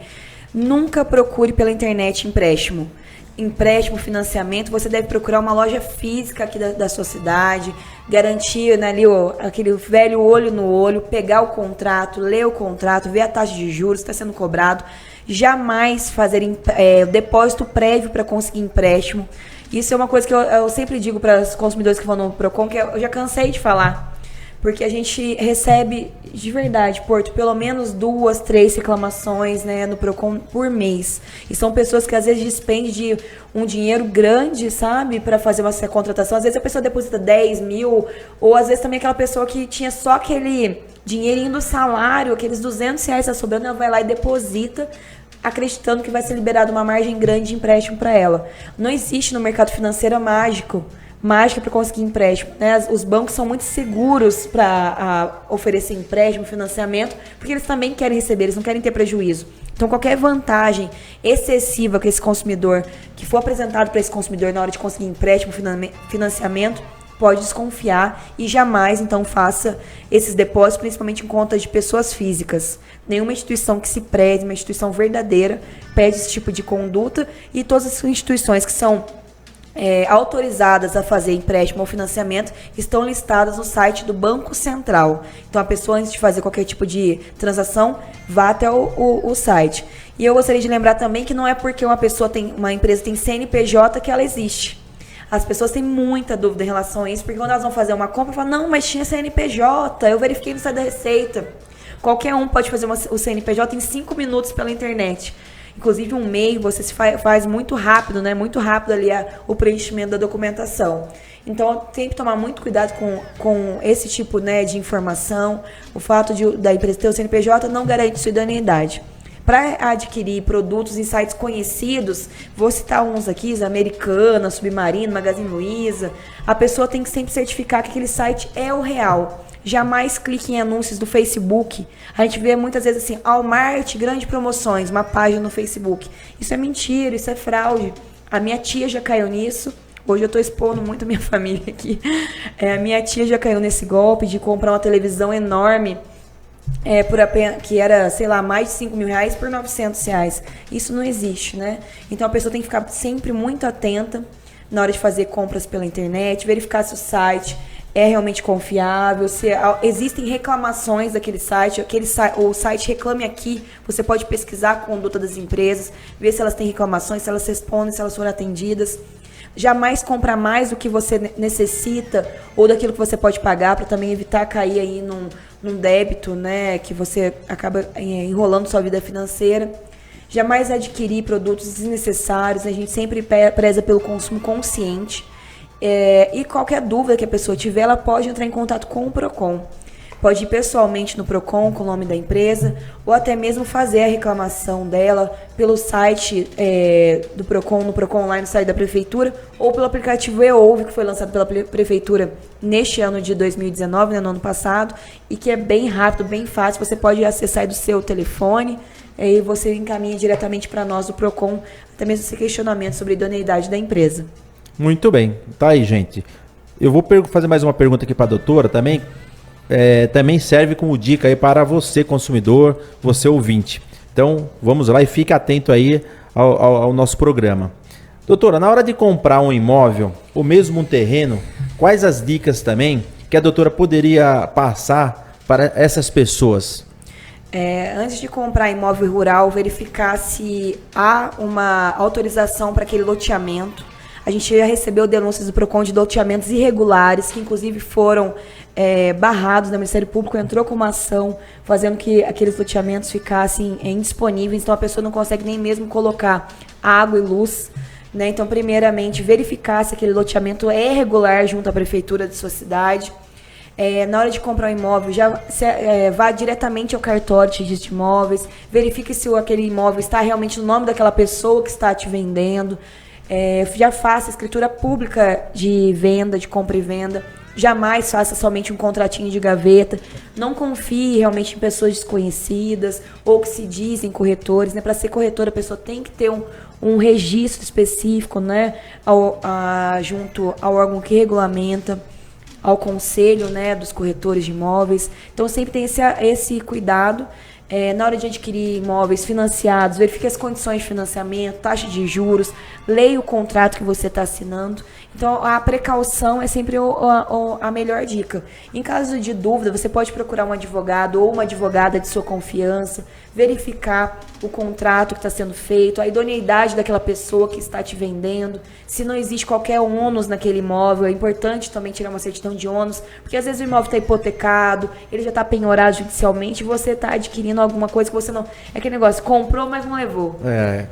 Speaker 3: nunca procure pela internet empréstimo. Empréstimo, financiamento, você deve procurar uma loja física aqui da sua cidade, garantir, né, ali aquele velho olho no olho, pegar o contrato, ler o contrato, ver a taxa de juros, está sendo cobrado. Jamais fazer depósito prévio para conseguir empréstimo. Isso é uma coisa que eu sempre digo para os consumidores que vão no PROCON, que eu já cansei de falar. Porque a gente recebe, de verdade, Porto, pelo menos 2, 3 reclamações, né, no PROCON por mês. E são pessoas que às vezes despendem de um dinheiro grande, sabe, para fazer uma contratação. Às vezes a pessoa deposita 10 mil, ou às vezes também aquela pessoa que tinha só aquele dinheirinho do salário, aqueles R$200 tá sobrando, ela vai lá e deposita, acreditando que vai ser liberada uma margem grande de empréstimo para ela. Não existe no mercado financeiro mágico mágica para conseguir empréstimo, né? Os bancos são muito seguros para oferecer empréstimo, financiamento, porque eles também querem receber, eles não querem ter prejuízo. Então, qualquer vantagem excessiva que esse consumidor, que for apresentado para esse consumidor na hora de conseguir empréstimo, financiamento, pode desconfiar e jamais, então, faça esses depósitos, principalmente em contas de pessoas físicas. Nenhuma instituição que se preze, uma instituição verdadeira, pede esse tipo de conduta, e todas as instituições que são autorizadas a fazer empréstimo ou financiamento estão listadas no site do Banco Central. Então, a pessoa, antes de fazer qualquer tipo de transação, vá até o site. E eu gostaria de lembrar também que não é porque uma empresa tem CNPJ que ela existe. As pessoas têm muita dúvida em relação a isso, porque quando elas vão fazer uma compra, falam, não, mas tinha CNPJ, eu verifiquei no site da Receita. Qualquer um pode fazer o CNPJ em 5 minutos pela internet. Inclusive, um e-mail, você se faz muito rápido, né? Muito rápido ali o preenchimento da documentação. Então, tem que tomar muito cuidado com esse tipo, né, de informação. O fato da empresa ter o CNPJ não garante sua idoneidade. Para adquirir produtos em sites conhecidos, vou citar uns aqui, Americana, Submarino, Magazine Luiza, a pessoa tem que sempre certificar que aquele site é o real. Jamais clique em anúncios do Facebook. A gente vê muitas vezes assim, Walmart, grandes promoções, uma página no Facebook. Isso é mentira, isso é fraude. A minha tia já caiu nisso. Hoje eu estou expondo muito a minha família aqui. A minha tia já caiu nesse golpe de comprar uma televisão enorme, que era, sei lá, mais de 5 mil reais por 900 reais. Isso não existe, né? Então a pessoa tem que ficar sempre muito atenta na hora de fazer compras pela internet, verificar se o site é realmente confiável, se existem reclamações daquele site, o site Reclame Aqui, você pode pesquisar a conduta das empresas, ver se elas têm reclamações, se elas respondem, se elas foram atendidas. Jamais comprar mais do que você necessita ou daquilo que você pode pagar, para também evitar cair aí num débito, né, que você acaba enrolando sua vida financeira. Jamais adquirir produtos desnecessários, a gente sempre preza pelo consumo consciente. E qualquer dúvida que a pessoa tiver, ela pode entrar em contato com o PROCON. Pode ir pessoalmente no PROCON com o nome da empresa, ou até mesmo fazer a reclamação dela pelo site do PROCON, no PROCON Online, no site da Prefeitura, ou pelo aplicativo eOuve, que foi lançado pela Prefeitura neste ano de 2019, né, no ano passado, e que é bem rápido, bem fácil. Você pode acessar aí do seu telefone, e você encaminha diretamente para nós do PROCON, até mesmo esse questionamento sobre a idoneidade da empresa.
Speaker 2: Muito bem, tá aí, gente. Eu vou fazer mais uma pergunta aqui para a doutora também. Também serve como dica aí para você, consumidor, você ouvinte. Então, vamos lá e fique atento aí ao nosso programa. Doutora, na hora de comprar um imóvel ou mesmo um terreno, quais as dicas também que a doutora poderia passar para essas pessoas?
Speaker 3: Antes de comprar imóvel rural, verificar se há uma autorização para aquele loteamento. A gente já recebeu denúncias do PROCON de loteamentos irregulares, que inclusive foram barrados, né? O Ministério Público entrou com uma ação fazendo que aqueles loteamentos ficassem indisponíveis, então a pessoa não consegue nem mesmo colocar água e luz, né? Então, primeiramente, verificar se aquele loteamento é regular junto à prefeitura de sua cidade. Na hora de comprar um imóvel, vá diretamente ao cartório de registro de imóveis, verifique se aquele imóvel está realmente no nome daquela pessoa que está te vendendo. Já faça escritura pública de venda, de compra e venda. Jamais faça somente um contratinho de gaveta. Não confie realmente em pessoas desconhecidas ou que se dizem corretores, né? Para ser corretora, a pessoa tem que ter um registro específico, né? Junto ao órgão que regulamenta, ao conselho, né, dos corretores de imóveis. Então, sempre tem esse cuidado. Na hora de adquirir imóveis financiados, verifique as condições de financiamento, taxa de juros, leia o contrato que você está assinando. Então, a precaução é sempre a melhor dica. Em caso de dúvida, você pode procurar um advogado ou uma advogada de sua confiança, verificar o contrato que está sendo feito, a idoneidade daquela pessoa que está te vendendo, se não existe qualquer ônus naquele imóvel. É importante também tirar uma certidão de ônus, porque às vezes o imóvel está hipotecado, ele já está penhorado judicialmente e você está adquirindo alguma coisa que você não... É aquele negócio, comprou, mas não levou.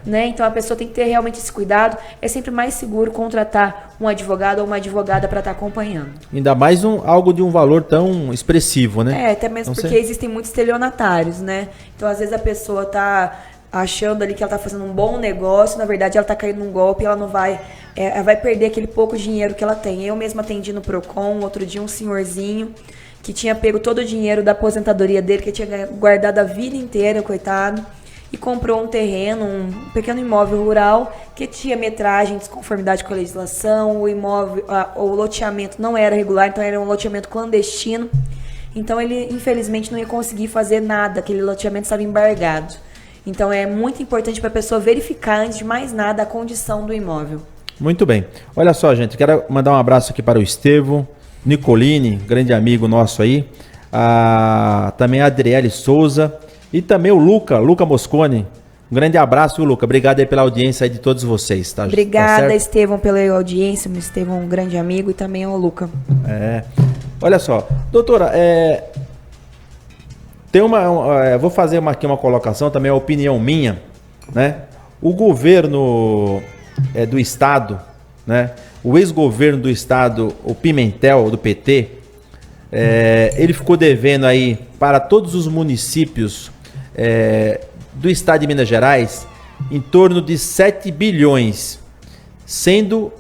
Speaker 3: Né? Então a pessoa tem que ter realmente esse cuidado. É sempre mais seguro contratar um advogado ou uma advogada para estar acompanhando. Ainda mais
Speaker 2: algo de um valor tão expressivo, né?
Speaker 3: Até mesmo então, porque existem muitos estelionatários, né? Então, às vezes a pessoa tá achando ali que ela tá fazendo um bom negócio, na verdade ela tá caindo num golpe e ela não vai ela vai perder aquele pouco dinheiro que ela tem. Eu mesma atendi no Procon, outro dia um senhorzinho que tinha pego todo o dinheiro da aposentadoria dele, que tinha guardado a vida inteira, coitado, e comprou um terreno, um pequeno imóvel rural, que tinha metragem, desconformidade com a legislação, o imóvel, o loteamento não era regular, então era um loteamento clandestino. Então ele, infelizmente, não ia conseguir fazer nada, aquele loteamento estava embargado. Então é muito importante para a pessoa verificar, antes de mais nada, a condição do imóvel.
Speaker 2: Muito bem. Olha só, gente, quero mandar um abraço aqui para o Estevão, Nicolini, grande amigo nosso aí, também a Adriele Souza e também o Luca Moscone. Um grande abraço, viu, Luca? Obrigado aí pela audiência aí de todos vocês. Tá?
Speaker 3: Obrigada, tá, Estevão, pela audiência. O Estevão é um grande amigo e também o Luca.
Speaker 2: Olha só, doutora, vou fazer aqui uma colocação, também é uma opinião minha, né? O governo do Estado, né? O ex-governo do Estado, o Pimentel, do PT, ele ficou devendo aí para todos os municípios do Estado de Minas Gerais em torno de 7 bilhões, sendo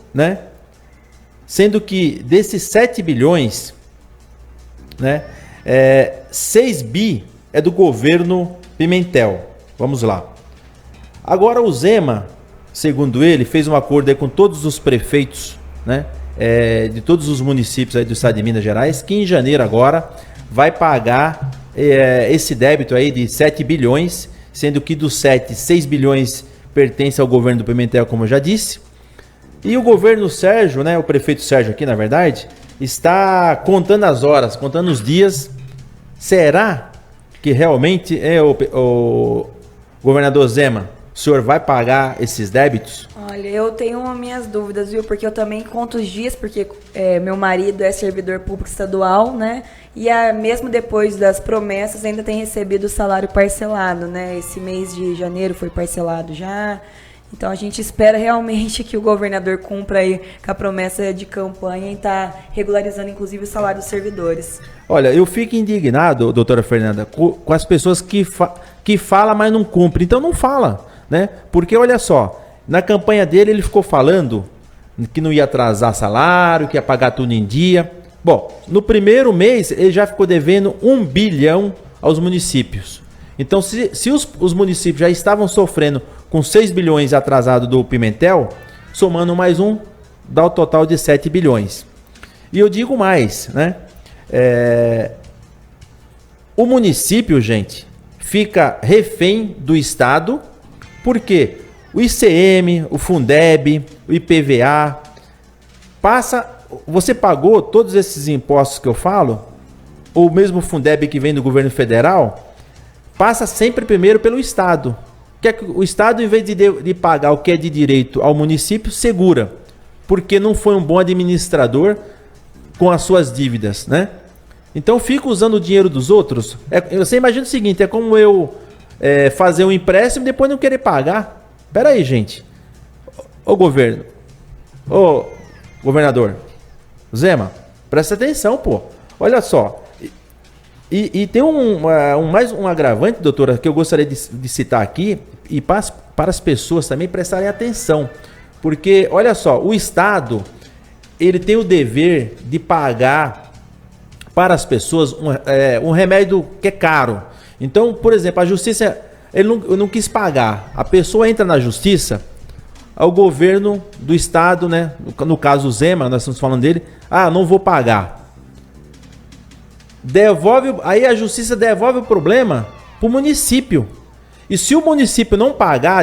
Speaker 2: que desses 7 bilhões, 6 bi é do governo Pimentel. Vamos lá. Agora o Zema, segundo ele, fez um acordo aí com todos os prefeitos, de todos os municípios aí do estado de Minas Gerais, que em janeiro agora vai pagar esse débito aí de 7 bilhões, sendo que dos 7, 6 bilhões pertence ao governo do Pimentel, como eu já disse. E o governo Sérgio, o prefeito Sérgio aqui, na verdade, está contando as horas, contando os dias. Será que realmente o governador Zema, o senhor vai pagar esses débitos?
Speaker 3: Olha, eu tenho minhas dúvidas, viu? Porque eu também conto os dias, porque meu marido é servidor público estadual, né? E mesmo depois das promessas, ainda tem recebido o salário parcelado, né? Esse mês de janeiro foi parcelado já. Então a gente espera realmente que o governador cumpra aí com a promessa de campanha e está regularizando inclusive o salário dos servidores.
Speaker 2: Olha, eu fico indignado, doutora Fernanda, com as pessoas que falam, mas não cumprem. Então não fala, né? Porque olha só, na campanha dele ele ficou falando que não ia atrasar salário, que ia pagar tudo em dia. Bom, no primeiro mês ele já ficou devendo 1 bilhão aos municípios. Então se os municípios já estavam sofrendo com 6 bilhões atrasado do Pimentel, somando mais um, dá o total de 7 bilhões. E eu digo mais, o município, gente, fica refém do Estado, porque o ICM, o Fundeb, o IPVA, você pagou todos esses impostos que eu falo, ou mesmo o Fundeb que vem do governo federal, passa sempre primeiro pelo Estado. Que o Estado, em vez de pagar o que é de direito ao município, segura, porque não foi um bom administrador com as suas dívidas, né? Então fica usando o dinheiro dos outros. Você imagina o seguinte, é como eu fazer um empréstimo e depois não querer pagar. Pera aí, gente. Ô governo, ô governador, Zema, presta atenção, pô. Olha só. E tem mais um agravante, doutora, que eu gostaria de citar aqui, e para as pessoas também prestarem atenção. Porque, olha só, o Estado, ele tem o dever de pagar para as pessoas um remédio que é caro. Então, por exemplo, a justiça, ele não quis pagar. A pessoa entra na justiça, o governo do Estado, né? No caso o Zema, nós estamos falando dele, não vou pagar. Aí a justiça devolve o problema para o município. E se o município não pagar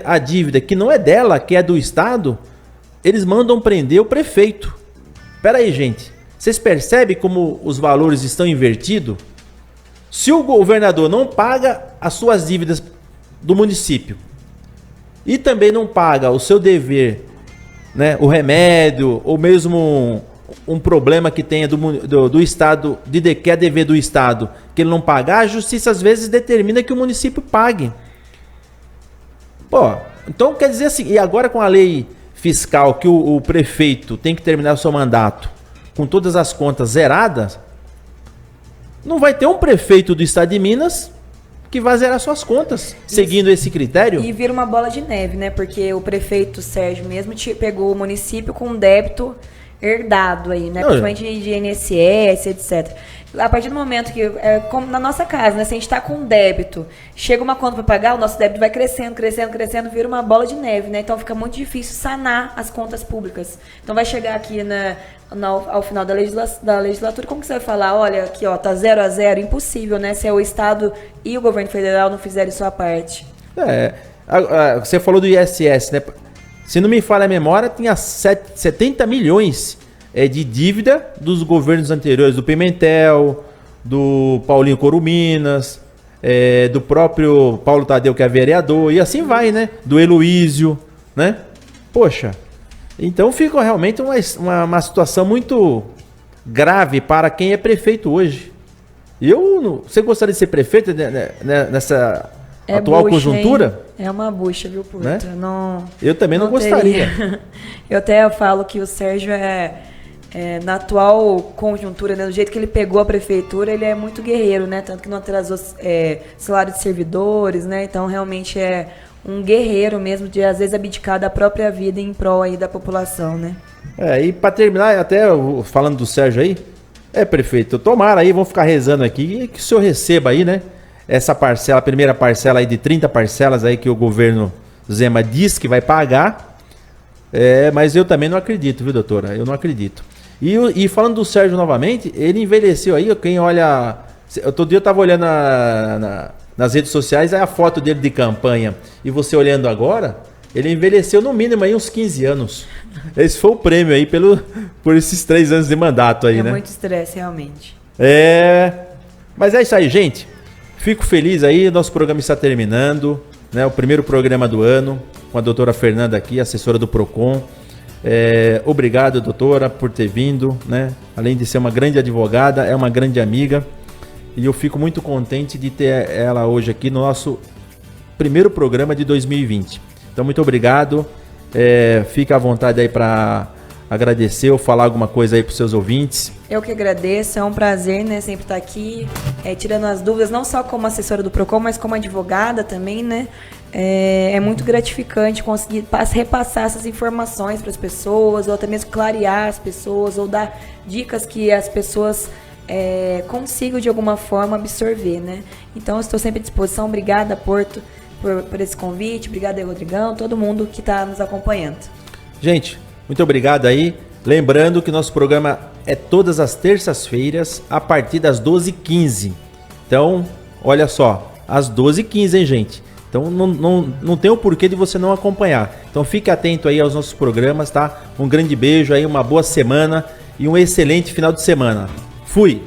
Speaker 2: a dívida que não é dela, que é do Estado, eles mandam prender o prefeito. Pera aí, gente. Vocês percebem como os valores estão invertidos? Se o governador não paga as suas dívidas do município e também não paga o seu dever, né, o remédio, ou mesmo um problema que tenha do Estado, que é dever do Estado, que ele não pagar, a justiça às vezes determina que o município pague. Pô, então quer dizer assim, e agora com a lei fiscal que o prefeito tem que terminar o seu mandato com todas as contas zeradas, não vai ter um prefeito do Estado de Minas que vai zerar suas contas, seguindo esse critério.
Speaker 3: E vira uma bola de neve, né? Porque o prefeito Sérgio mesmo pegou o município com um débito herdado aí, né? Principalmente de INSS, etc. A partir do momento que, como na nossa casa, né? Se a gente está com um débito, chega uma conta para pagar, o nosso débito vai crescendo, vira uma bola de neve, né? Então fica muito difícil sanar as contas públicas. Então vai chegar aqui ao final da legislatura, como que você vai falar? Olha, aqui ó, tá 0-0, impossível, né? Se o Estado e o governo federal não fizerem sua parte.
Speaker 2: Você falou do ISS, né? Se não me falha a memória, tinha 70 milhões de dívida dos governos anteriores, do Pimentel, do Paulinho Coruminas, do próprio Paulo Tadeu, que é vereador, e assim vai, né? Do Heloísio, né? Poxa, então fica realmente uma situação muito grave para quem é prefeito hoje. Você gostaria de ser prefeito nessa atual
Speaker 3: bucha,
Speaker 2: conjuntura?
Speaker 3: Hein? É uma bucha, viu, Porto?
Speaker 2: Né?
Speaker 3: Não,
Speaker 2: eu também não gostaria.
Speaker 3: Eu até falo que o Sérgio na atual conjuntura, né, do jeito que ele pegou a prefeitura, ele é muito guerreiro, né? Tanto que não atrasou salário de servidores, né? Então, realmente é um guerreiro mesmo, de às vezes abdicar da própria vida em prol aí da população, né?
Speaker 2: E para terminar, até falando do Sérgio aí, prefeito, tomara aí, vamos ficar rezando aqui, que o senhor receba aí, né? Essa parcela, a primeira parcela aí de 30 parcelas aí que o governo Zema diz que vai pagar, mas eu também não acredito, viu, doutora? Eu não acredito. E falando do Sérgio novamente, ele envelheceu aí, quem olha... Outro dia eu tava olhando nas redes sociais, a foto dele de campanha, e você olhando agora, ele envelheceu no mínimo aí uns 15 anos. Esse foi o prêmio aí por esses 3 anos de mandato aí, né?
Speaker 3: É muito estresse, realmente.
Speaker 2: Mas é isso aí, gente. Fico feliz aí, nosso programa está terminando, né? O primeiro programa do ano, com a doutora Fernanda aqui, assessora do Procon. Obrigado, doutora, por ter vindo, né? Além de ser uma grande advogada, é uma grande amiga. E eu fico muito contente de ter ela hoje aqui no nosso primeiro programa de 2020. Então, muito obrigado. Fica à vontade aí para agradecer ou falar alguma coisa aí para os seus ouvintes.
Speaker 3: Eu que agradeço, é um prazer, né, sempre estar aqui, tirando as dúvidas, não só como assessora do Procon, mas como advogada também, né? É muito gratificante conseguir repassar essas informações para as pessoas, ou até mesmo clarear as pessoas, ou dar dicas que as pessoas consigam de alguma forma absorver, né? Então, eu estou sempre à disposição. Obrigada, Porto, por esse convite. Obrigada aí, Rodrigão, todo mundo que está nos acompanhando.
Speaker 2: Gente, muito obrigado aí. Lembrando que nosso programa é todas as terças-feiras, a partir das 12h15. Então, olha só, às 12h15, hein, gente? Então, não tem o porquê de você não acompanhar. Então, fique atento aí aos nossos programas, tá? Um grande beijo aí, uma boa semana e um excelente final de semana. Fui!